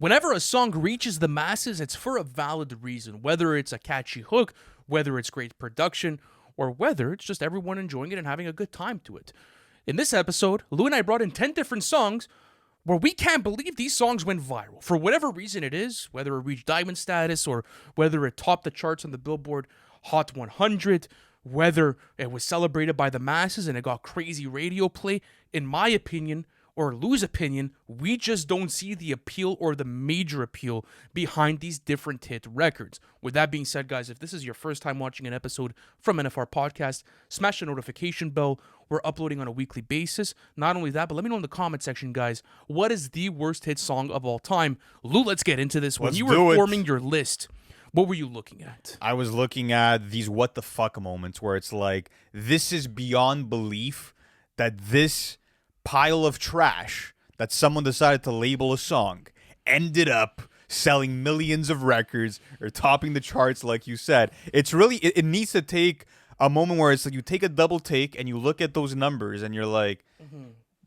whenever a song reaches the masses, it's for a valid reason, whether it's a catchy hook, whether it's great production, or whether it's just everyone enjoying it and having a good time to it. In this episode, Lou and I brought in 10 different songs where we can't believe these songs went viral. For whatever reason it is, whether it reached diamond status or whether it topped the charts on the Billboard Hot 100, whether it was celebrated by the masses and it got crazy radio play, in my opinion, or Lou's opinion, we just don't see the appeal or the major appeal behind these different hit records. With that being said, guys, if this is your first time watching an episode from NFR Podcast, smash the notification bell. We're uploading on a weekly basis. Not only that, but let me know in the comment section, guys, what is the worst hit song of all time? Lou, let's get into this. When you were forming your list, what were you looking at? I was looking at these what the fuck moments where it's like, this is beyond belief that this pile of trash that someone decided to label a song ended up selling millions of records or topping the charts, like you said. It's really, it needs to take a moment where it's like you take a double take and you look at those numbers and you're like,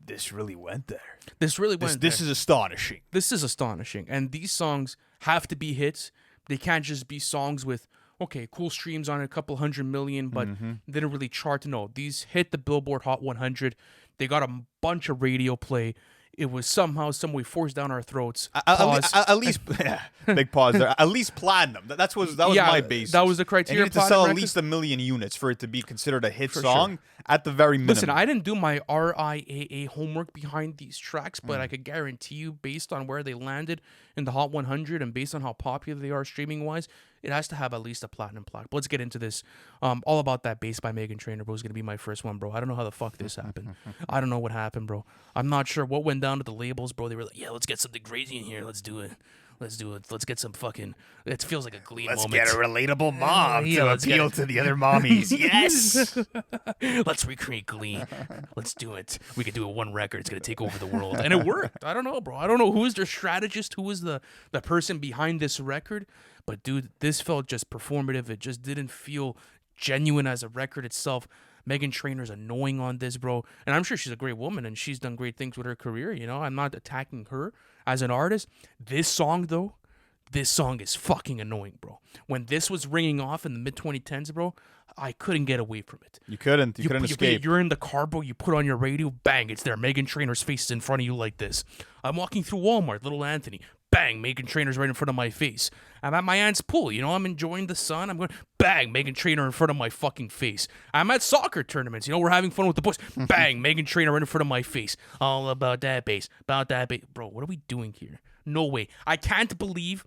this really went there. This really went there. This is astonishing. This is astonishing. And these songs have to be hits. They can't just be songs with, okay, cool streams on it, a couple 100 million, but didn't really chart. No, these hit the Billboard Hot 100. They got a bunch of radio play. It was somehow, some way forced down our throats. At least, big pause there. At least platinum. That was my basis. That was the criteria. It needed to sell at least 1 million units for it to be considered a hit song at the very minimum. Listen, I didn't do my RIAA homework behind these tracks, but I could guarantee you, based on where they landed in the Hot 100 and based on how popular they are streaming-wise, it has to have at least a platinum plaque. But let's get into this. All About That Bass by Meghan Trainor, bro, is going to be my first one, bro. I don't know how the fuck this happened. I don't know what happened, bro. I'm not sure what went down to the labels, bro. They were like, yeah, let's get something crazy in here. Let's do it. Let's get some fucking... It feels like a Glee moment. Let's get a relatable mom to appeal to the other mommies. Yes! Let's recreate Glee. Let's do it. We could do it one record. It's going to take over the world. And it worked. I don't know, bro. I don't know who is their strategist, who is the person behind this record. But, dude, this felt just performative. It just didn't feel genuine as a record itself. Meghan Trainor's annoying on this, bro. And I'm sure she's a great woman and she's done great things with her career, you know? I'm not attacking her as an artist. This song, though, this song is fucking annoying, bro. When this was ringing off in the mid-2010s, bro, I couldn't get away from it. You couldn't escape. You're in the car, bro. You put on your radio, bang, it's there. Meghan Trainor's face is in front of you like this. I'm walking through Walmart, little Anthony. Bang, Meghan Trainor's right in front of my face. I'm at my aunt's pool, you know, I'm enjoying the sun. I'm going, bang, Meghan Trainor in front of my fucking face. I'm at soccer tournaments, you know, we're having fun with the boys. Bang, Meghan Trainor right in front of my face. All about that bass, Bro, what are we doing here? No way. I can't believe...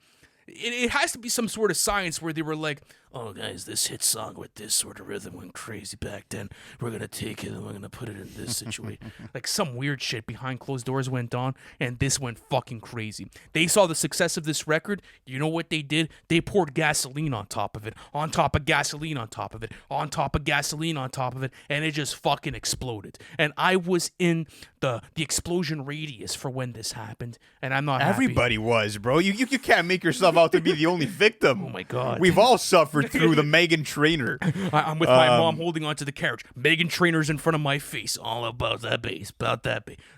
It has to be some sort of science where they were like, oh, guys, this hit song with this sort of rhythm went crazy back then. We're going to take it and we're going to put it in this situation. Like some weird shit behind closed doors went on, and this went fucking crazy. They saw the success of this record. You know what they did? They poured gasoline on top of it, on top of gasoline on top of it, on top of gasoline on top of it, and it just fucking exploded. And I was in the explosion radius for when this happened, and I'm not happy. Everybody was, bro. You can't make yourself out to be the only victim. Oh, my God. We've all suffered through the Meghan Trainor. I'm with my mom holding onto the carriage. Meghan Trainor's in front of my face. All about that bass.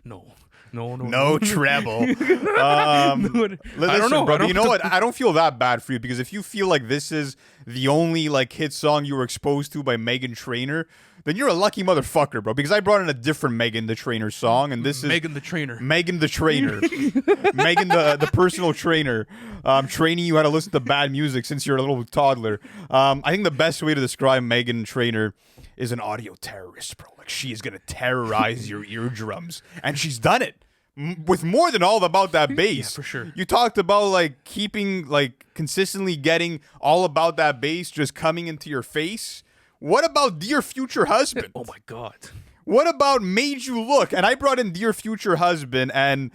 No treble. Listen, I don't know, brother. You know what? I don't feel that bad for you because if you feel like this is the only like hit song you were exposed to by Meghan Trainor, then you're a lucky motherfucker, bro. Because I brought in a different Meghan the Trainor song, and this is Meghan the Trainor. Meghan the Trainor. Meghan the personal trainer, training you how to listen to bad music since you're a little toddler. I think the best way to describe Meghan Trainor is an audio terrorist, bro. Like she is gonna terrorize your eardrums, and she's done it with more than all about that bass. Yeah, for sure. You talked about like keeping like consistently getting all about that bass just coming into your face. What about Dear Future Husband? Oh my God. What about Made You Look? And I brought in Dear Future Husband, and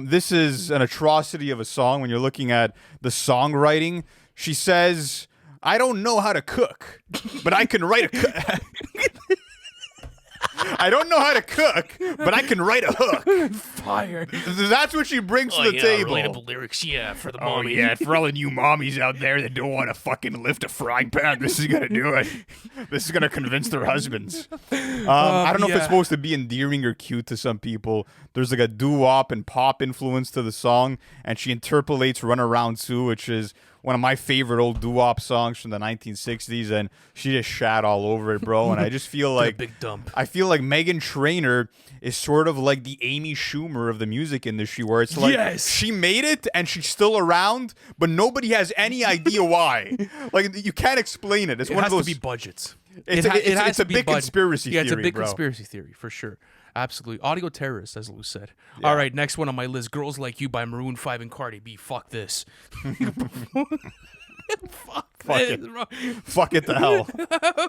this is an atrocity of a song when you're looking at the songwriting. She says, I don't know how to cook, but I can write a I don't know how to cook, but I can write a hook. Fire. That's what she brings to the table. Relatable lyrics, yeah, for the Oh, mommy. yeah, for all the new mommies out there that don't want to fucking lift a frying pan, this is going to do it. This is going to convince their husbands. I don't know if it's supposed to be endearing or cute to some people. There's like a doo-wop and pop influence to the song, and she interpolates Run Around Sue, which is one of my favorite old doo-wop songs from the 1960s, and she just shat all over it, bro. And I just feel like big dump. I feel like Meghan Trainor is sort of like the Amy Schumer of the music industry, where it's like she made it and she's still around, but nobody has any idea why. Like, you can't explain it. It's one of those. It has to be budgets. It's a big conspiracy theory, Yeah, it's a big bro. conspiracy theory, for sure. Absolutely. Audio terrorist, as Lou said. All right, next one on my list, Girls Like You by Maroon 5 and Cardi B. Fuck this. Fuck it. Bro. Fuck it to hell.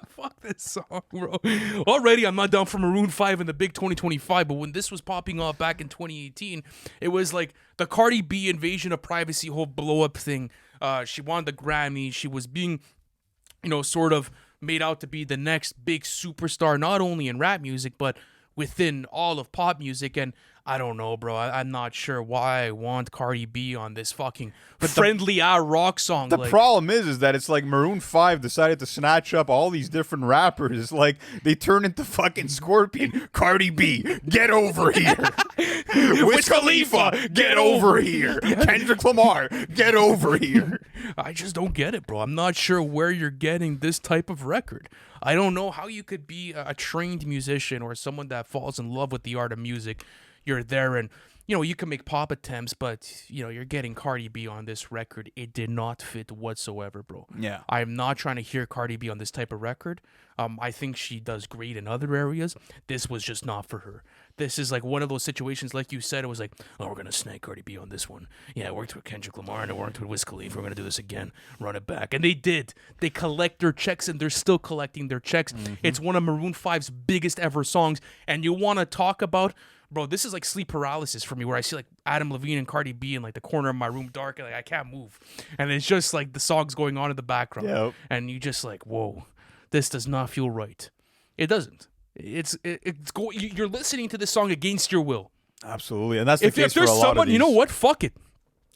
Fuck this song, bro. Already, I'm not down for Maroon 5 in the big 2025, but when this was popping off back in 2018, it was like the Cardi B invasion of privacy whole blow-up thing. She won the Grammy. She was being, sort of made out to be the next big superstar, not only in rap music, but within all of pop music. And I don't know, bro. I'm not sure why I want Cardi B on this fucking friendly rock song. The problem is that it's like Maroon 5 decided to snatch up all these different rappers. Like, they turn into fucking Scorpion. Cardi B, get over here. Wiz Khalifa, get over here. Kendrick Lamar, get over here. I just don't get it, bro. I'm not sure where you're getting this type of record. I don't know how you could be a trained musician or someone that falls in love with the art of music. You're there and, you can make pop attempts, but, you're getting Cardi B on this record. It did not fit whatsoever, bro. Yeah. I'm not trying to hear Cardi B on this type of record. I think she does great in other areas. This was just not for her. This is like one of those situations, like you said, it was like, oh, we're going to snag Cardi B on this one. Yeah, I worked with Kendrick Lamar and I worked with Wiz Khalifa. We're going to do this again. Run it back. And they did. They collect their checks and they're still collecting their checks. Mm-hmm. It's one of Maroon 5's biggest ever songs. And you want to talk about, bro, this is like sleep paralysis for me, where I see like Adam Levine and Cardi B in like the corner of my room, dark, and like I can't move. And it's just like the song's going on in the background. Yep. And you just like, whoa, this does not feel right. It doesn't. You're listening to this song against your will. Absolutely, and that's the case if there's for a lot someone, of these. you know what? Fuck it.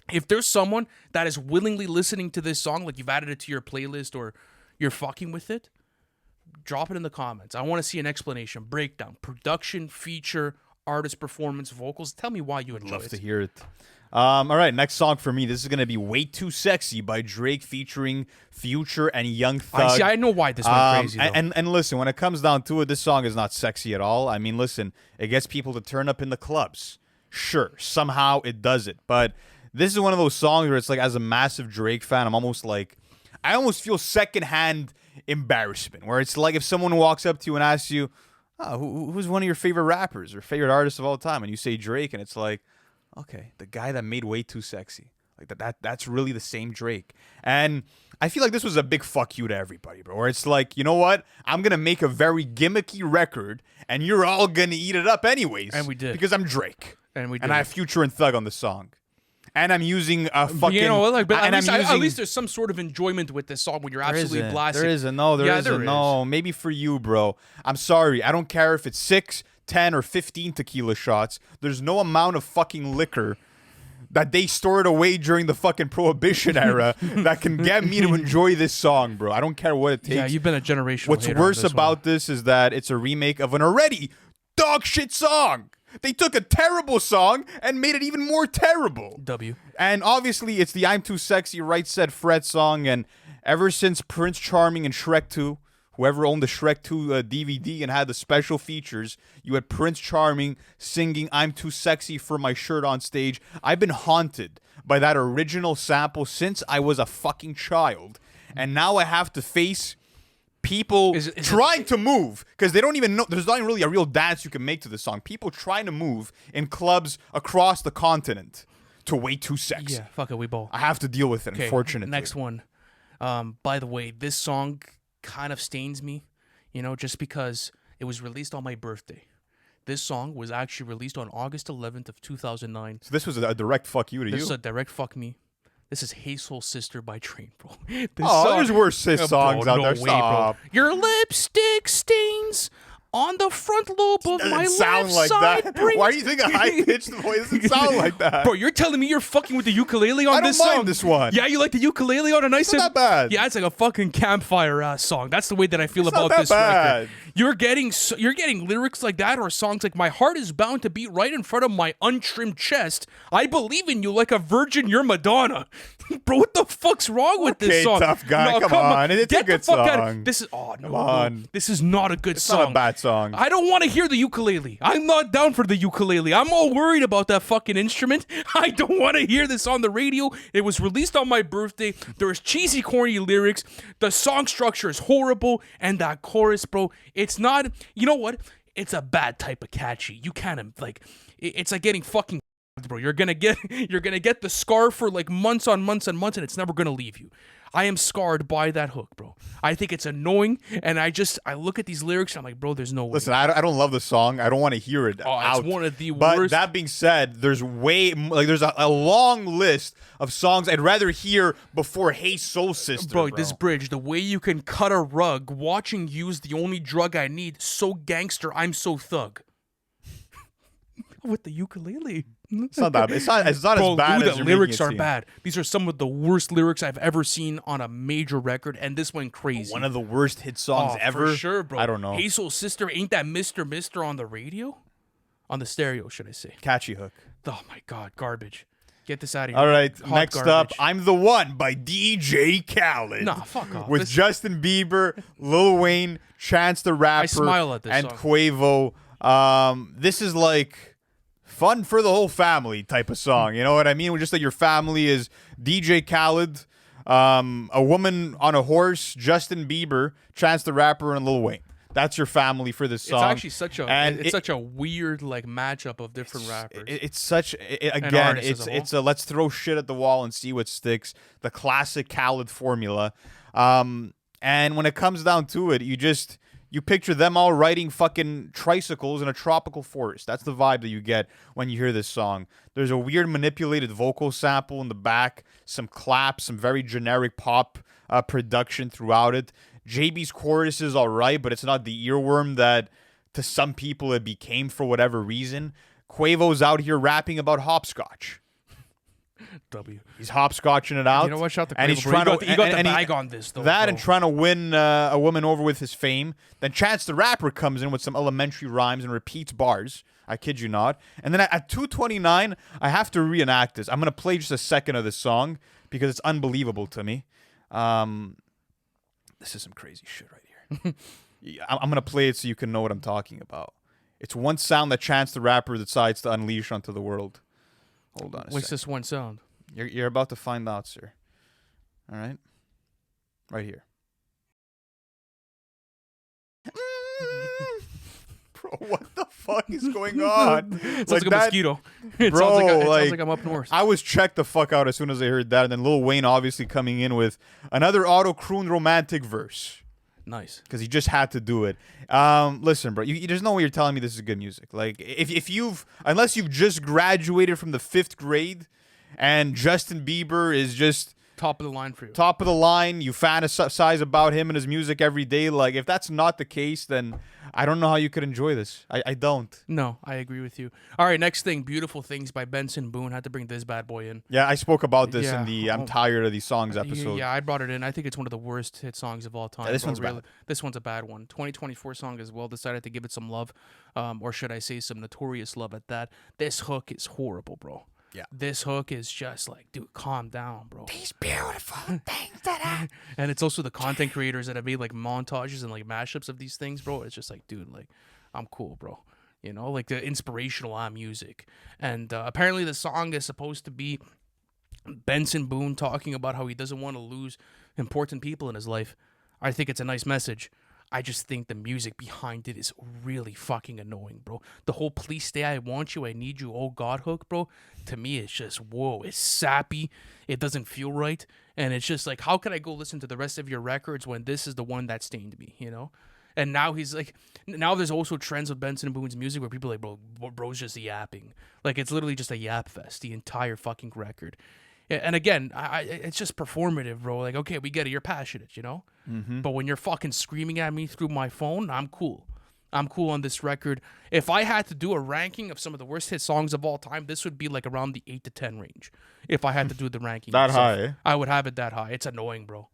If there's someone that is willingly listening to this song, like you've added it to your playlist or you're fucking with it, drop it in the comments. I want to see an explanation, breakdown, production, feature, artist performance, vocals. Tell me why you enjoy it. Love to hear it. All right, next song for me. This is gonna be "Way Too Sexy" by Drake featuring Future and Young Thug. I know why this went crazy. Though. And listen, when it comes down to it, this song is not sexy at all. I mean, listen, it gets people to turn up in the clubs. Sure, somehow it does it. But this is one of those songs where it's like, as a massive Drake fan, I almost feel secondhand embarrassment. Where it's like if someone walks up to you and asks you, oh, who's one of your favorite rappers or favorite artists of all time, and you say Drake, and it's like, okay, the guy that made Way Too Sexy. Like that's really the same Drake. And I feel like this was a big fuck you to everybody, bro. Where it's like, you know what? I'm going to make a very gimmicky record and you're all going to eat it up anyways. And we did. Because I'm Drake. And we did. And I have Future and Thug on the song. And I'm using a fucking... at least there's some sort of enjoyment with this song when you're absolutely blasting. There isn't. No, there isn't. No, maybe for you, bro. I'm sorry. I don't care if it's 6, 10, or 15 tequila shots. There's no amount of fucking liquor that they stored away during the fucking Prohibition era that can get me to enjoy this song, bro. I don't care what it takes. Yeah, you've been a generational What's hater worse on this about one. this is that it's a remake of an already dog shit song. They took a terrible song and made it even more terrible. W. And obviously, it's the I'm Too Sexy, Right Said Fred song. And ever since Prince Charming and Shrek 2, whoever owned the Shrek 2 DVD and had the special features, you had Prince Charming singing I'm Too Sexy for My Shirt on stage. I've been haunted by that original sample since I was a fucking child. And now I have to face people trying to move, because they don't even know, there's not even really a real dance you can make to the song. People trying to move in clubs across the continent to Way Too Sexy. Yeah, fuck it, we both. I have to deal with it, Okay, unfortunately. next one. By the way, this song kind of stains me, just because it was released on my birthday. This song was actually released on August 11th of 2009. So this was a direct fuck you to This you. is a direct fuck me. This is Hey Soul Sister by Train, bro. There's worse sis songs out there. Way, Stop. bro. Your lipstick stains on the front lobe of my sound left like side. that. Why do you think a high-pitched voice doesn't sound like that? Bro, you're telling me you're fucking with the ukulele on this song? I don't mind this one. Yeah, you like the ukulele on a nice... It's not that bad. Yeah, it's like a fucking campfire ass song. That's the way that I feel It's about not that this bad. record. You're getting lyrics like that or songs like "My heart is bound to beat right in front of my untrimmed chest. I believe in you like a virgin. You're Madonna." Bro, what the fuck's wrong with this song? Tough guy. No, come on. It's Get a good the fuck song. out of, this is no. Come on. This is not a good It's song. not a bad song. I don't want to hear the ukulele. I'm not down for the ukulele. I'm all worried about that fucking instrument. I don't want to hear this on the radio. It was released on my birthday. There's cheesy, corny lyrics. The song structure is horrible. And that chorus, bro, it's not... You know what? It's a bad type of catchy. You kind of, like... It's like getting fucking... Bro, you're gonna get the scar for like months on months and months, and it's never gonna leave you. I am scarred by that hook, bro. I think it's annoying, and I look at these lyrics and I'm like, bro, there's no way. Listen, I don't love the song. I don't want to hear it out. It's one of the but worst. that being said, there's there's a long list of songs I'd rather hear before "Hey Soul Sister." Bro, this bridge, the way you can cut a rug, watching you's the only drug I need. So gangster, I'm so thug. With the ukulele. It's not that. It's not Bro, as bad the as you're lyrics making it are seem. bad. These are some of the worst lyrics I've ever seen on a major record, and this went crazy. One of the worst hit songs ever. For sure, bro. I don't know. Hey Soul Sister, ain't that Mr. on the radio? On the stereo, should I say. Catchy hook. Oh my god, garbage. Get this out of here. All right, Hot next up, garbage. "I'm the One" by DJ Khaled. Nah, fuck off. With Justin Bieber, Lil Wayne, Chance the Rapper, smile at this and song. Quavo. This is like fun for the whole family type of song. You know what I mean? Just that your family is DJ Khaled, a woman on a horse, Justin Bieber, Chance the Rapper, and Lil Wayne. That's your family for this song. It's actually such a weird like matchup of different rappers. It's such again. artists as a It's a let's throw shit at the wall and see what sticks. The classic Khaled formula. And when it comes down to it, you picture them all riding fucking tricycles in a tropical forest. That's the vibe that you get when you hear this song. There's a weird manipulated vocal sample in the back, some claps, some very generic pop production throughout it. JB's chorus is all right, but it's not the earworm that to some people it became for whatever reason. Quavo's out here rapping about hopscotch. He's hopscotching it out. You know what? Shout to and Quavo, he's bro. trying You got the bag on this, though. That bro. and trying to win a woman over with his fame. Then Chance the Rapper comes in with some elementary rhymes and repeats bars. I kid you not. And then at 2:29, I have to reenact this. I'm gonna play just a second of this song because it's unbelievable to me. This is some crazy shit right here. I'm gonna play it so you can know what I'm talking about. It's one sound that Chance the Rapper decides to unleash onto the world. Hold on a What's second. this one sound? You're about to find out, sir. All right? Right here. Bro, what the fuck is going on? It's like a mosquito. It Bro, sounds like, like I'm up north. I was checked the fuck out as soon as I heard that. And then Lil Wayne obviously coming in with another auto-croon romantic verse. Nice. Because he just had to do it. Listen, bro, there's no way you're telling me this is good music. Like, unless you've just graduated from the 5th grade and Justin Bieber is just Top of the line for you. top of the line, you fantasize about him and his music every day. Like, if that's not the case, then I don't know how you could enjoy this. I don't. No, I agree with you. All right, next thing, Beautiful Things by Benson Boone. Had to bring this bad boy in. Yeah, I spoke about this Yeah. in the I'm tired of these songs episode. Yeah, I brought it in. I think it's one of the worst hit songs of all time. Yeah, this bro, one's really. bad. This one's a bad one. 2024 song as well. Decided to give it some love, or should I say some notorious love at that. This hook is horrible, bro. Yeah. This hook is just like, dude, calm down, bro. These beautiful things that I... And it's also the content creators that have made like montages and like mashups of these things, bro. It's just like, dude, like, I'm cool, bro. You know, like the inspirational music. And apparently the song is supposed to be Benson Boone talking about how he doesn't want to lose important people in his life. I think it's a nice message. I just think the music behind it is really fucking annoying, bro. The whole "please stay, I want you, I need you, oh God" hook, bro. To me, it's just, whoa, it's sappy. It doesn't feel right. And it's just like, how can I go listen to the rest of your records when this is the one that stained me, you know? And now now there's also trends of Benson Boone's music where people are like, bro's just yapping. Like, it's literally just a yap fest, the entire fucking record. And again, it's just performative, bro. Like, okay, we get it. You're passionate, you know? Mm-hmm. But when you're fucking screaming at me through my phone, I'm cool. I'm cool on this record. If I had to do a ranking of some of the worst hit songs of all time, this would be like around the 8 to 10 range. If I had to do the ranking. That itself. high, eh? I would have it that high. It's annoying, bro.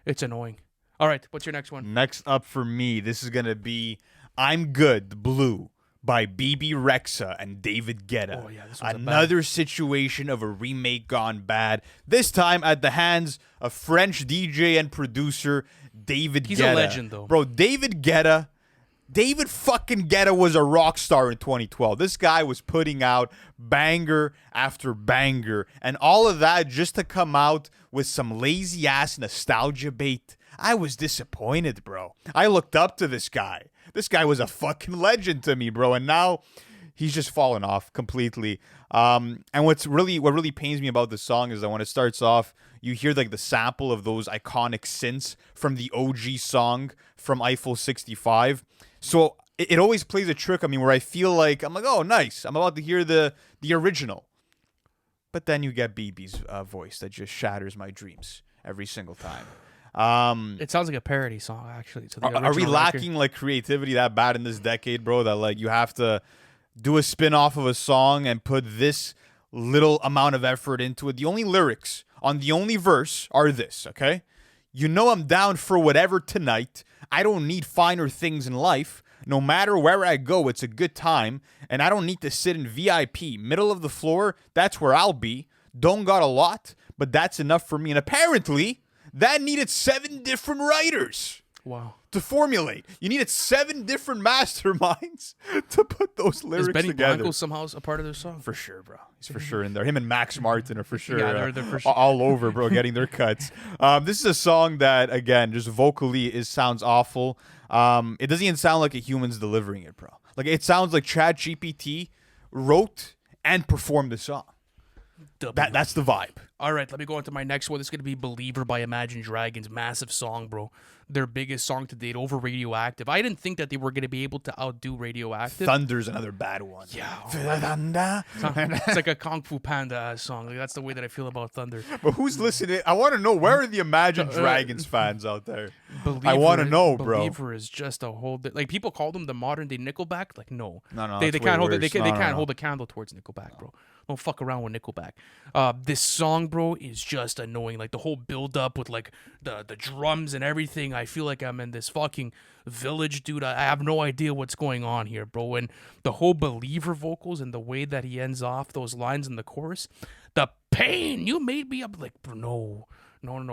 It's annoying. All right, what's your next one? Next up for me, this is going to be I'm Good, Blue by BB Rexa and David Guetta. Oh, yeah, this one's Another situation of a remake gone bad. This time at the hands of French DJ and producer David Guetta. He's a legend, though. Bro, David fucking Guetta was a rock star in 2012. This guy was putting out banger after banger, and all of that just to come out with some lazy ass nostalgia bait. I was disappointed, bro. I looked up to this guy. This guy was a fucking legend to me, bro, and now he's just fallen off completely. And what really pains me about this song is that when it starts off, you hear like the sample of those iconic synths from the OG song from Eiffel 65. So it always plays a trick on me where I feel like I'm like, oh, nice, I'm about to hear the original. But then you get BB's voice that just shatters my dreams every single time. It sounds like a parody song, actually. To the Are we original lacking record. like creativity that bad in this decade, bro? That like you have to do a spin-off of a song and put this little amount of effort into it. The only lyrics on the only verse are this, okay? You know I'm down for whatever tonight. I don't need finer things in life. No matter where I go, it's a good time. And I don't need to sit in VIP. Middle of the floor, that's where I'll be. Don't got a lot, but that's enough for me. And apparently, that needed 7 different writers. Wow. To formulate. You needed 7 different masterminds to put those lyrics Is Benny together. Blanco somehow a part of this song? For sure, bro. He's for sure in there. Him and Max Martin are for sure, Yeah, they're for sure. all over, bro, getting their cuts. This is a song that, again, just vocally sounds awful. It doesn't even sound like a human's delivering it, bro. Like, it sounds like ChatGPT wrote and performed the song. That's the vibe. All right, let me go on to my next one. This is going to be Believer by Imagine Dragons. Massive song, bro. Their biggest song to date, over Radioactive. I didn't think that they were going to be able to outdo Radioactive. Thunder's another bad one. Yeah. Thunder. It's like a Kung Fu Panda song. Like, that's the way that I feel about Thunder. But who's listening? I want to know, where are the Imagine Dragons fans out there? Believer, I want to know, bro. Believer is just a whole... Like, people call them the modern day Nickelback. Like, no. No, They that's can't way hold it. They worse. can't, No, they no, can't no. hold a candle towards Nickelback, bro. Don't fuck around with Nickelback. This song, bro, is just annoying. Like, the whole build up with like the drums and everything. I feel like I'm in this fucking village, dude. I have no idea what's going on here, bro. And the whole Believer vocals and the way that he ends off those lines in the chorus, the pain you made me up. Like, bro, no.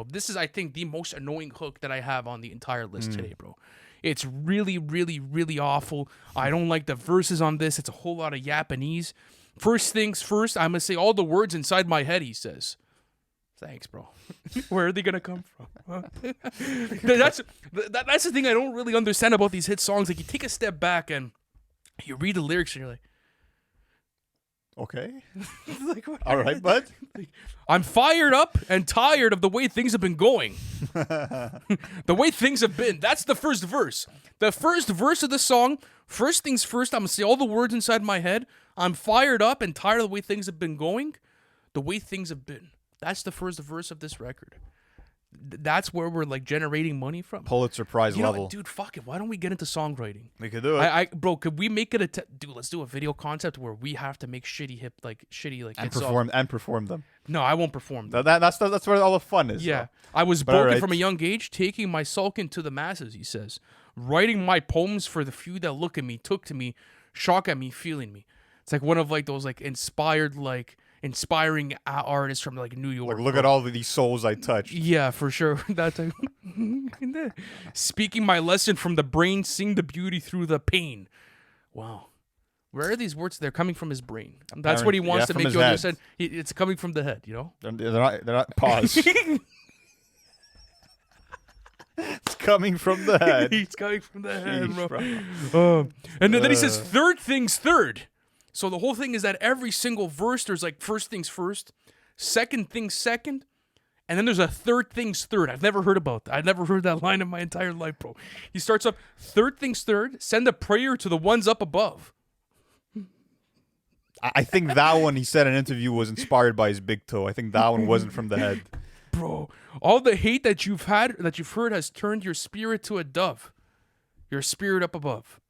This is, I think, the most annoying hook that I have on the entire list today, bro. It's really, really, really awful. I don't like the verses on this. It's a whole lot of Japanese. First things first, I'm going to say all the words inside my head, he says. Thanks, bro. Where are they going to come from? That's the thing I don't really understand about these hit songs. Like, you take a step back and you read the lyrics and you're like, Okay. like what? All right, bud. I'm fired up and tired of the way things have been going. The way things have been. That's the first verse. The first verse of the song, first things first, I'm going to say all the words inside my head. I'm fired up and tired of the way things have been going. The way things have been. That's the first verse of this record. That's where we're like generating money from. Pulitzer Prize You know level. what, dude, fuck it. Why don't we get into songwriting? We could do it. Bro, could we make it dude, let's do a video concept where we have to make shitty hit and songs. perform them. No, I won't perform them. That's where all the fun is. Yeah. So. I was But all broken right. from a young age, taking my sulking to the masses, he says. Writing my poems for the few that look at me, took to me, shock at me, feeling me. It's like one of like those like inspiring artists from like New York. Like, look at all of these souls I touched. Yeah, for sure. That's like, speaking my lesson from the brain, sing the beauty through the pain. Wow. Where are these words? They're coming from his brain. That's what he wants to from make his you head. understand. It's coming from the head, you know? They're not pause. It's coming from the head. It's coming from the head, Jeez, bro. And then he says, third things third. So the whole thing is that every single verse, there's like first things first, second things second, and then there's a third things third. I've never heard about that. I've never heard that line in my entire life, bro. He starts up, third things third, send a prayer to the ones up above. I think that one he said in an interview was inspired by his big toe. I think that one wasn't from the head. Bro, all the hate that you've heard has turned your spirit to a dove. Your spirit up above.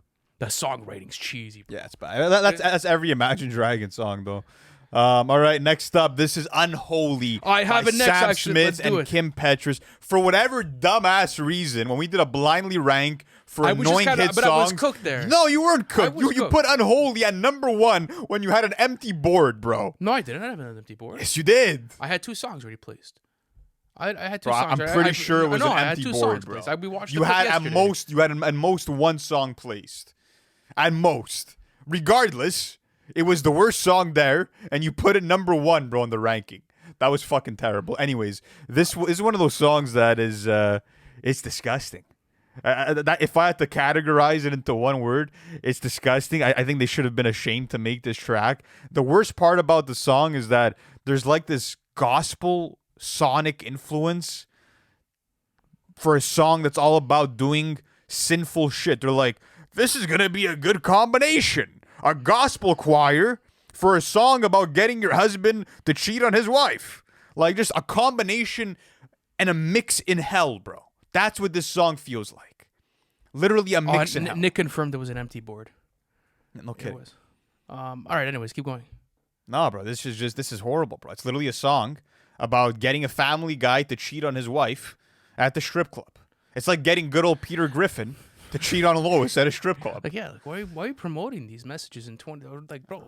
The songwriting's cheesy, bro. Yeah, it's bad. That's every Imagine Dragons song, though. All right, next up, this is Unholy. I have by it next, Sam actually. Smith Let's do and it. Kim Petras. For whatever dumbass reason, when we did a blindly rank for I was annoying just kinda, hit but songs, I was cooked there. No, you weren't cooked. was You cooked. put Unholy at number 1 when you had an empty board, bro. No, I didn't. I didn't have an empty board. Yes, you did. I had 2 songs already placed. I had 2 Bro, songs. I'm pretty sure it was no, an I had empty 2 board, songs bro. placed. We watched You the clip had yesterday. at most 1 song placed. At most. Regardless, it was the worst song there, and you put it number 1, bro, in the ranking. That was fucking terrible. Anyways, this is one of those songs that is, it's disgusting. That if I had to categorize it into one word, it's disgusting. I think they should have been ashamed to make this track. The worst part about the song is that there's like this gospel sonic influence for a song that's all about doing sinful shit. They're like, this is gonna be a good combination. A gospel choir for a song about getting your husband to cheat on his wife. Like, just a combination and a mix in hell, bro. That's what this song feels like. Literally a mix in hell. Nick confirmed it was an empty board. No It kidding. was. All right. Anyways, keep going. No, bro. This is horrible, bro. It's literally a song about getting a Family Guy to cheat on his wife at the strip club. It's like getting good old Peter Griffin to cheat on Lois at a strip club. Like, yeah, like, why are you promoting these messages in 20? Like, bro,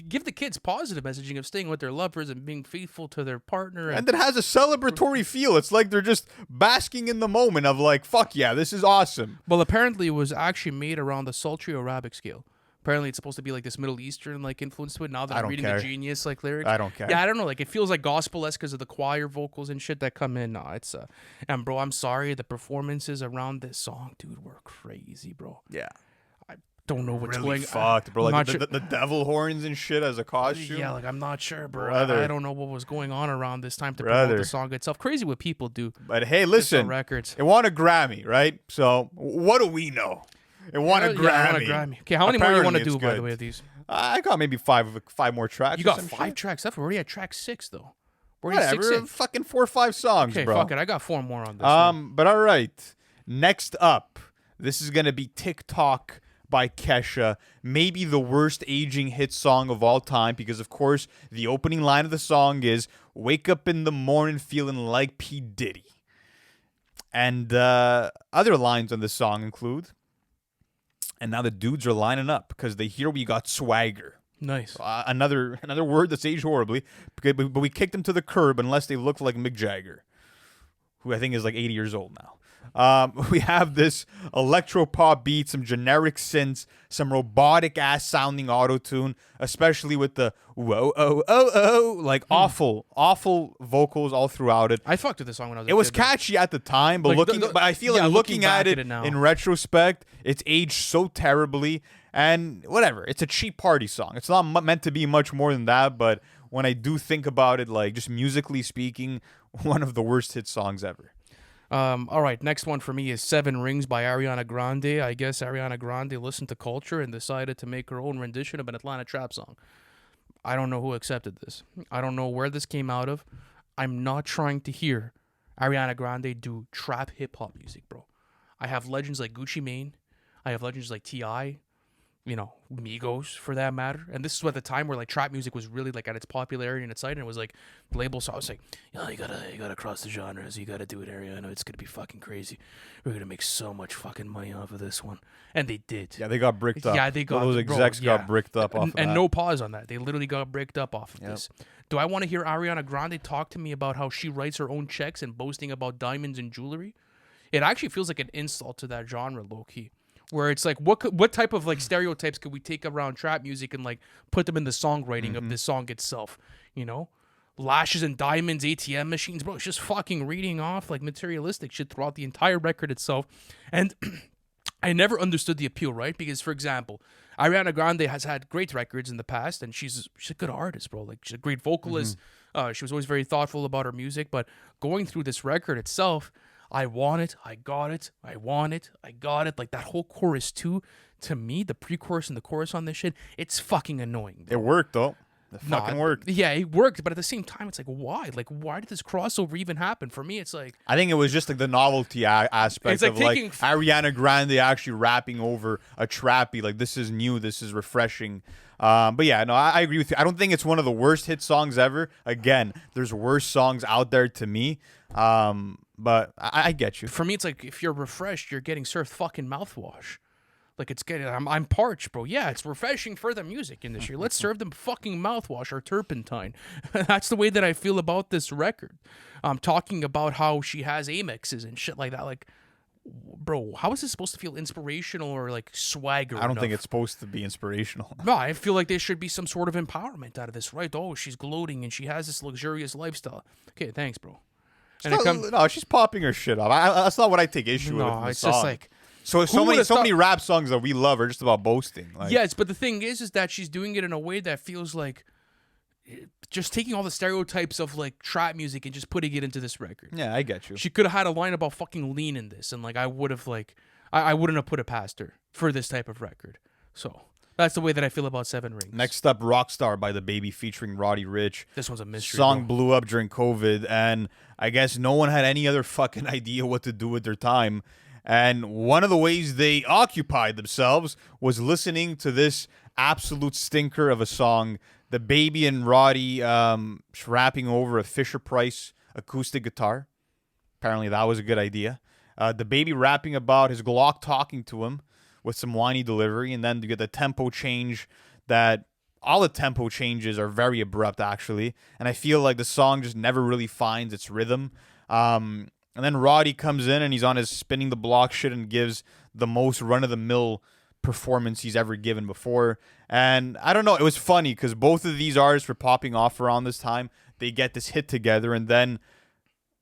give the kids positive messaging of staying with their lovers and being faithful to their partner. And it has a celebratory feel. It's like they're just basking in the moment of like, fuck yeah, this is awesome. Well, apparently it was actually made around the sultry Arabic scale. Apparently it's supposed to be like this Middle Eastern like influence to it. Now that I'm reading care. the Genius like lyrics, I don't care. Yeah, I don't know. Like it feels like gospel-esque because of the choir vocals and shit that come in. No, it's and bro, I'm sorry, the performances around this song, dude, were crazy, bro. Yeah. I don't know what's Really going. fucked, bro. I'm Like not the devil horns and shit as a costume. Yeah, like I'm not sure, bro. Brother. I don't know what was going on around this time to promote Brother. the song itself. Crazy what people do. But hey, Just listen, on records. it won a Grammy, right? So what do we know? It won a Yeah, Grammy. I want a Grammy. Okay, how many more do you want to Apparently do, it's by the good. way, of these? I got maybe five more tracks. You or got some 5 shit. tracks left. We're already at track 6, though. We're already Whatever, 6 in. fucking 4 or 5 songs, Okay, bro. fuck it. I got 4 more on this one. But all right. Next up, this is gonna be Tik Tok by Kesha, maybe the worst aging hit song of all time, because of course the opening line of the song is "Wake up in the morning feeling like P Diddy," and other lines on the song include, "And now the dudes are lining up because they hear we got swagger." Nice. Another word that's aged horribly, but we kicked them to the curb unless they look like Mick Jagger, who I think is like 80 years old now. We have this electro pop beat, some generic synths, some robotic ass sounding auto tune, especially with the whoa oh oh oh, like awful vocals all throughout it. I fucked with this song when I was a It was kid, though. catchy at the time, but Like, but I feel yeah, like looking looking at back it at it now. in retrospect, it's aged so terribly. And whatever, it's a cheap party song. It's not meant to be much more than that. But when I do think about it, like just musically speaking, one of the worst hit songs ever. All right, next one for me is 7 Rings by Ariana Grande. I guess Ariana Grande listened to culture and decided to make her own rendition of an Atlanta trap song. I don't know who accepted this. I don't know where this came out of. I'm not trying to hear Ariana Grande do trap hip-hop music, bro. I have legends like Gucci Mane. I have legends like T.I., you know, Migos for that matter. And this is at the time where like trap music was really like at its popularity and its height, and it was like label songs like, yo, you gotta cross the genres, you gotta do it, Ariana. It's gonna be fucking crazy. We're gonna make so much fucking money off of this one. And they did. Yeah, they got bricked up. Yeah, they got those bro, execs yeah. got bricked up off of And that. no pause on that. They literally got bricked up off of this. Do I want to hear Ariana Grande talk to me about how she writes her own checks and boasting about diamonds and jewelry? It actually feels like an insult to that genre, low key. Where it's like, what type of like stereotypes could we take around trap music and like put them in the songwriting of this song itself? You know, lashes and diamonds, ATM machines, bro. It's just fucking reading off like materialistic shit throughout the entire record itself. And I never understood the appeal, right? Because for example, Ariana Grande has had great records in the past, and she's a good artist, bro. Like she's a great vocalist. She was always very thoughtful about her music. But going through this record itself, I want it, I got it, I want it, I got it. Like that whole chorus too, to me, the pre-chorus and the chorus on this shit, it's fucking annoying. It worked though. It fucking worked. Yeah, it worked, but at the same time, it's like, why? Like, why did this crossover even happen? For me, it's like... I think it was just like the novelty aspect It's like of taking... like Ariana Grande actually rapping over a trappy. Like, this is new. This is refreshing. But yeah, no, I agree with you. I don't think it's one of the worst hit songs ever. Again, there's worse songs out there to me. But I get you. For me, it's like, if you're refreshed, you're getting served fucking mouthwash. Like, it's getting... I'm parched, bro. Yeah, it's refreshing for the music industry. Let's serve them fucking mouthwash or turpentine. That's the way that I feel about this record. Talking about how she has amexes and shit like that. Like, bro, how is this supposed to feel inspirational or like swagger? I don't think it's supposed to be inspirational. No, I feel like there should be some sort of empowerment out of this, right? Oh, she's gloating and she has this luxurious lifestyle. Okay, thanks, bro. And No, she's popping her shit up. That's not what I take issue with. No, it's just like... So many rap songs that we love are just about boasting. Like, yes, but the thing is that she's doing it in a way that feels like just taking all the stereotypes of like trap music and just putting it into this record. Yeah, I get you. She could have had a line about fucking lean in this, and like I would have like I wouldn't have put it past her for this type of record. So that's the way that I feel about Seven Rings. Next up, Rockstar by DaBaby featuring Roddy Ricch. This one's a mystery. Song blew up during COVID, and I guess no one had any other fucking idea what to do with their time. And one of the ways they occupied themselves was listening to this absolute stinker of a song. DaBaby and Roddy rapping over a Fisher-Price acoustic guitar. Apparently that was a good idea. DaBaby rapping about his Glock talking to him with some whiny delivery. And then you get the tempo change that... All the tempo changes are very abrupt, actually. And I feel like the song just never really finds its rhythm. And then Roddy comes in and he's on his spinning the block shit and gives the most run-of-the-mill performance he's ever given before. And I don't know, it was funny because both of these artists were popping off around this time. They get this hit together, and then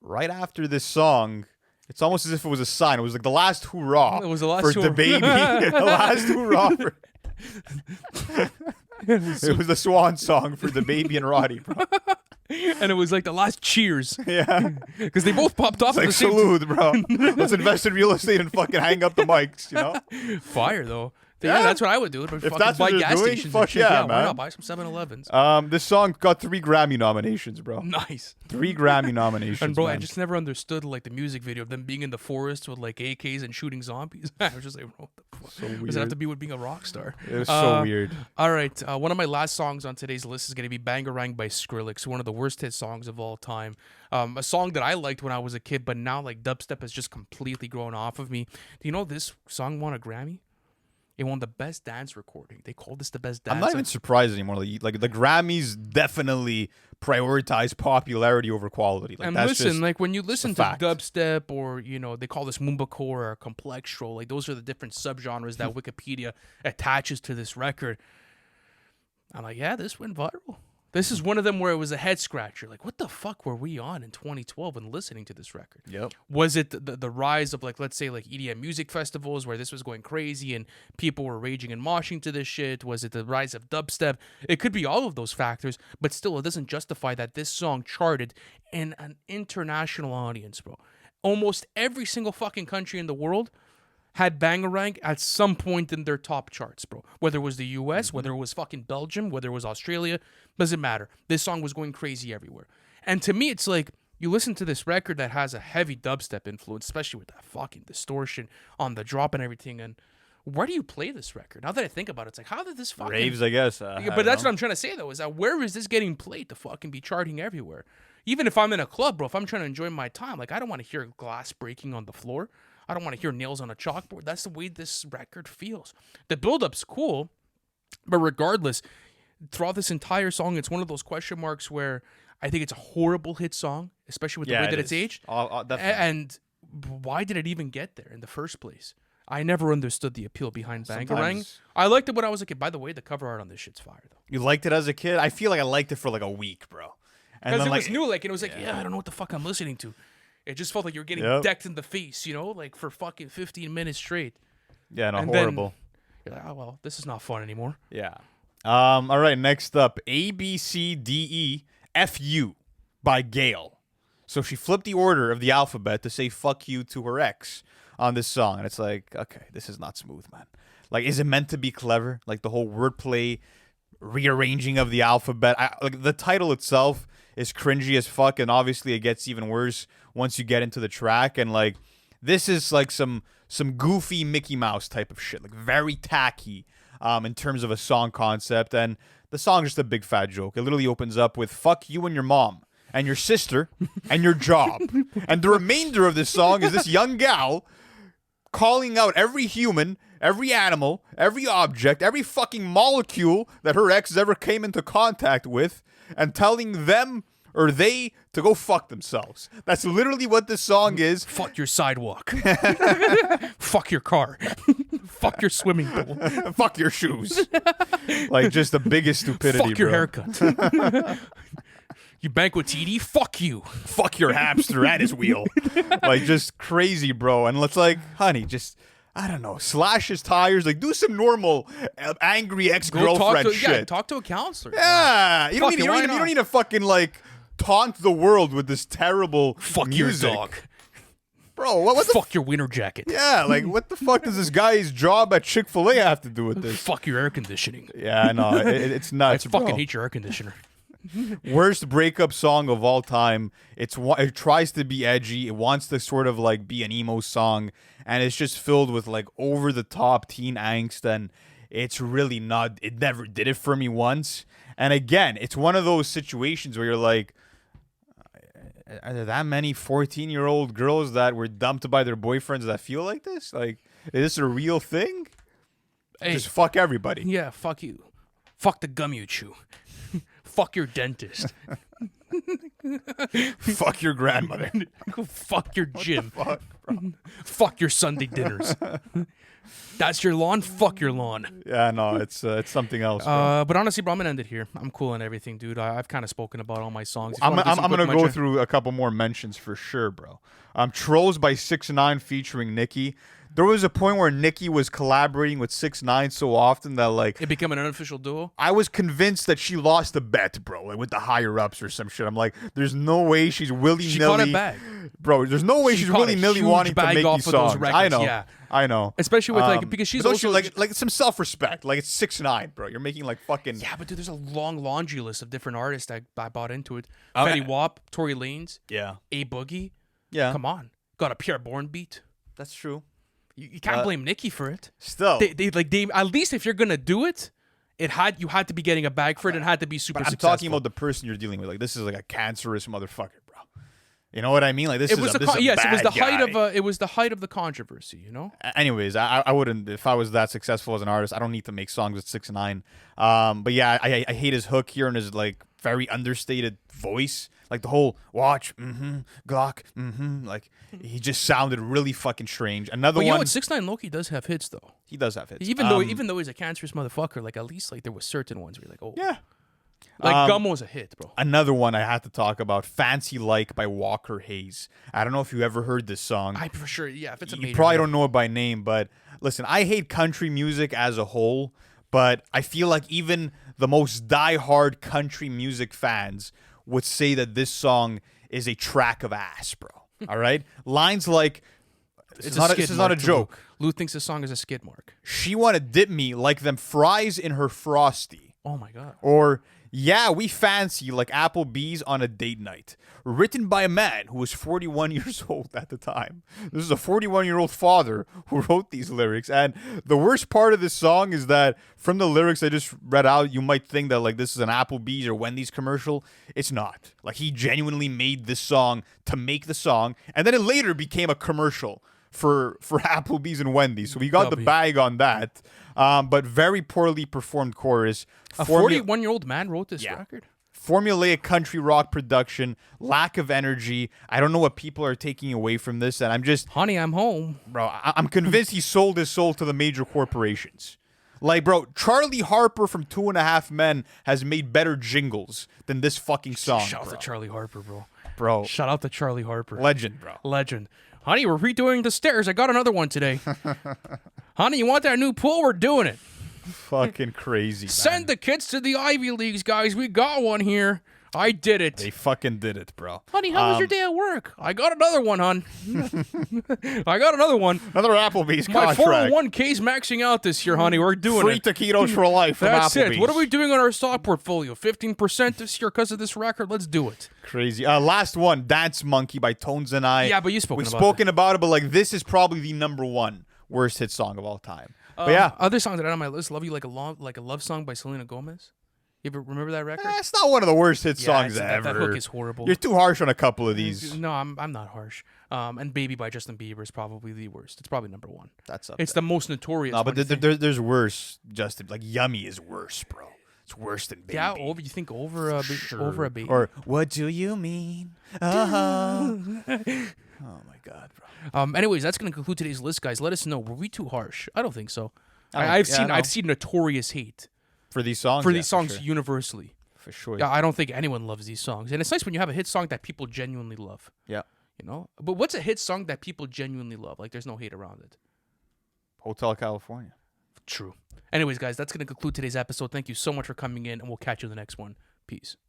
right after this song, it's almost as if it was a sign. It was like the last hoorah. It was the last for hoorah. DaBaby. The last hoorah for... It was the swan song for DaBaby and Roddy, bro. And it was like the last cheers. Yeah. Because they both popped off It's at like, the same salute, bro. Let's invest in real estate and fucking hang up the mics, you know? Fire, though. Yeah, that's what I would do. If that's what buy they're gas doing, stations fuck and shit. yeah, Why man. not? Buy some 7-Elevens. This song got 3 Grammy nominations, bro. Nice. 3 Grammy nominations, And bro, man. I just never understood like the music video of them being in the forest with like AKs and shooting zombies. I was just like, bro, what the fuck? So weird. Does it have to be with being a rock star? It was so weird. All right, one of my last songs on today's list is going to be Bangarang by Skrillex, one of the worst hit songs of all time. A song that I liked when I was a kid, but now like dubstep has just completely grown off of me. Do you know this song won a Grammy? It won the best dance recording. They called this the best dance. I'm not even surprised anymore. Like the Grammys definitely prioritize popularity over quality. Like, and that's listen, just like when you listen to fact. dubstep or, you know, they call this mumblecore or complextro, like those are the different subgenres that Wikipedia attaches to this record. I'm like, yeah, this went viral. This is one of them where it was a head scratcher. Like, what the fuck were we on in 2012 when listening to this record? Yep. Was it the rise of, like, let's say, like EDM music festivals where this was going crazy and people were raging and moshing to this shit? Was it the rise of dubstep? It could be all of those factors, but still, it doesn't justify that this song charted in an international audience, bro. Almost every single fucking country in the world had Bangarang at some point in their top charts, bro. Whether it was the US, whether it was fucking Belgium, whether it was Australia, doesn't matter. This song was going crazy everywhere. And to me, it's like, you listen to this record that has a heavy dubstep influence, especially with that fucking distortion on the drop and everything, and where do you play this record? Now that I think about it, it's like, how did this fucking... Raves, I guess. Yeah, but that's what I'm trying to say, though, is that where is this getting played to fucking be charting everywhere? Even if I'm in a club, bro, if I'm trying to enjoy my time, like, I don't want to hear glass breaking on the floor. I don't want to hear nails on a chalkboard. That's the way this record feels. The build-up's cool, but regardless, throughout this entire song, it's one of those question marks where I think it's a horrible hit song, especially with the way that it's aged. And why did it even get there in the first place? I never understood the appeal behind Bangarang. I liked it when I was a kid. By the way, the cover art on this shit's fire, though. You liked it as a kid? I feel like I liked it for like a week, bro. Because it was new, like, and it was like, yeah, I don't know what the fuck I'm listening to. It just felt like you were getting decked in the face, you know, like for fucking 15 minutes straight. Yeah, no, and horrible. Then, you're like, oh, well, this is not fun anymore. Yeah. All right, next up, ABCDEFU by Gail. So she flipped the order of the alphabet to say fuck you to her ex on this song. And it's like, okay, this is not smooth, man. Like, is it meant to be clever? Like, the whole wordplay rearranging of the alphabet. Like the title itself is cringy as fuck, and obviously it gets even worse once you get into the track. And like this is like some goofy Mickey Mouse type of shit, like very tacky in terms of a song concept. And the song is just a big fat joke. It literally opens up with "fuck you and your mom and your sister and your job," and the remainder of this song is this young gal calling out every human, every animal, every object, every fucking molecule that her ex ever came into contact with, and telling them or they to go fuck themselves. That's literally what this song is. Fuck your sidewalk. Fuck your car. Fuck your swimming pool. Fuck your shoes. Like, just the biggest stupidity, Fuck your bro. haircut. You bank with TD? Fuck you. Fuck your hamster and his wheel. Like, just crazy, bro. And it's like, honey, just, I don't know, slash his tires. Like, do some normal angry ex-girlfriend shit. Yeah, talk to a counselor. Yeah. You Fuck don't it, why need not? to fucking, like, taunt the world with this terrible Fuck music. your dog. Bro, what the Fuck your winter jacket. Yeah, like, what the fuck does this guy's job at Chick-fil-A have to do with this? Fuck your air conditioning. Yeah, I know. It's nuts, I bro. fucking hate your air conditioner. Worst breakup song of all time. It tries to be edgy. It wants to sort of like be an emo song, and it's just filled with like over the top teen angst, and it's really not. It never did it for me once. And again, it's one of those situations where you're like, are there that many 14-year-old girls that were dumped by their boyfriends that feel like this? Like, is this a real thing? Hey, Just fuck everybody. yeah, fuck you. Fuck the gum you chew. Fuck your dentist. Fuck your grandmother. Fuck your gym. Fuck, bro. Fuck your Sunday dinners. That's your lawn? Fuck your lawn. Yeah, no, it's something else, bro. But honestly, bro, I'm gonna end it here. I'm cool and everything, dude. I've kind of spoken about all my songs. If you I'm wanna get some gonna quick go mention- through a couple more mentions for sure, bro. Trollz by 6ix9ine featuring Nicki. There was a point where Nicki was collaborating with 6ix9ine so often that like It became an unofficial duo. I was convinced that she lost a bet, bro, like with the higher ups or some shit. I'm like, there's no way she's willy She caught a nilly, bag. bro. There's no way She she's caught a willy nilly huge wanting to bag make off these of those songs. records, I yeah. know. Especially with like because she's don't also you, like some self respect. Like it's 6ix9ine, bro. You're making like fucking yeah, but dude, there's a long laundry list of different artists that I bought into it. Fetty Wap, Tory Lanez, yeah, A Boogie. yeah. Come on, got a Pierre Bourne beat. That's true. You can't blame Nicki for it. Still, They at least if you're gonna do it, you had to be getting a bag for it and had to be super but I'm successful. talking about the person you're dealing with. Like this is like a cancerous motherfucker, bro. You know what I mean? Like this It is was a, this is a yes, it was bad the height guy. of it was the height of the controversy, you know. Anyways, I wouldn't if I was that successful as an artist. I don't need to make songs with 6ix9ine. But yeah, I hate his hook here and his like very understated voice. Like the whole watch, Glock, like he just sounded really fucking strange. Another But you know one. what? 6ix9ine Loki does have hits though. He does have hits. Even though he's a cancerous motherfucker, like at least like there was certain ones where you're like, oh yeah. like Gum was a hit, bro. Another one I had to talk about, Fancy Like by Walker Hayes. I don't know if you ever heard this song. I for sure, yeah. If it's a You major probably hit. don't know it by name, but listen, I hate country music as a whole, but I feel like even the most diehard country music fans would say that this song is a track of ass, bro. All right? Lines like, this is not a joke. Lou thinks this song is a skid mark. She want to dip me like them fries in her Frosty. Oh my god. Or, yeah, we fancy like Applebee's on a date night. Written by a man who was 41 years old at the time. This is a 41-year-old father who wrote these lyrics. And the worst part of this song is that from the lyrics I just read out, you might think that like this is an Applebee's or Wendy's commercial. It's not. Like he genuinely made this song to make the song. And then it later became a commercial for Applebee's and Wendy's. So he got the bag on that. But very poorly performed chorus. A 41-year-old man wrote this record? Formulaic country rock production, lack of energy. I don't know what people are taking away from this, and I'm just... Honey, I'm home. Bro, I'm convinced he sold his soul to the major corporations. Like, bro, Charlie Harper from 2.5 Men has made better jingles than this fucking song, Shout out to Charlie Harper, bro. Bro. Shout out to Charlie Harper. Legend, bro. Legend. Honey, we're redoing the stairs. I got another one today. Honey, you want that new pool? We're doing it. Fucking crazy, man. Send the kids to the Ivy Leagues, guys. We got one here. I did it. They fucking did it, bro. Honey, how was your day at work? I got another one, hon. I got another one. Another Applebee's My contract. 401k's maxing out this year, honey. We're doing Free it. taquitos for life from That's Applebee's. it. What are we doing on our stock portfolio? 15% this year because of this record? Let's do it. Crazy. Last one, Dance Monkey by Tones and I. Yeah, but you've We've about spoken about it, but like this is probably the number one worst hit song of all time. But yeah, Other songs that are on my list, "Love You Like a Love Song" by Selena Gomez. You ever remember that record? it's not one of the worst hit songs that, ever. That hook is horrible. You're too harsh on a couple of these. No, I'm not harsh. And "Baby" by Justin Bieber is probably the worst. It's probably number one. That's up It's there. the most notorious. No, but there's worse. Justin, like Yummy is worse, bro. It's worse than Baby. Yeah, you think over a over a Baby? Or what do you mean? Oh my God, bro. Anyways, that's gonna conclude today's list, guys. Let us know. Were we too harsh? I don't think so. no. I've seen notorious hate For these songs. for yeah, these songs sure. universally. For sure. Yeah, I don't think anyone loves these songs, and it's nice when you have a hit song that people genuinely love. Yeah. You know, but what's a hit song that people genuinely love? Like, there's no hate around it. Hotel California. True. Anyways, guys, that's gonna conclude today's episode. Thank you so much for coming in, and we'll catch you in the next one. Peace.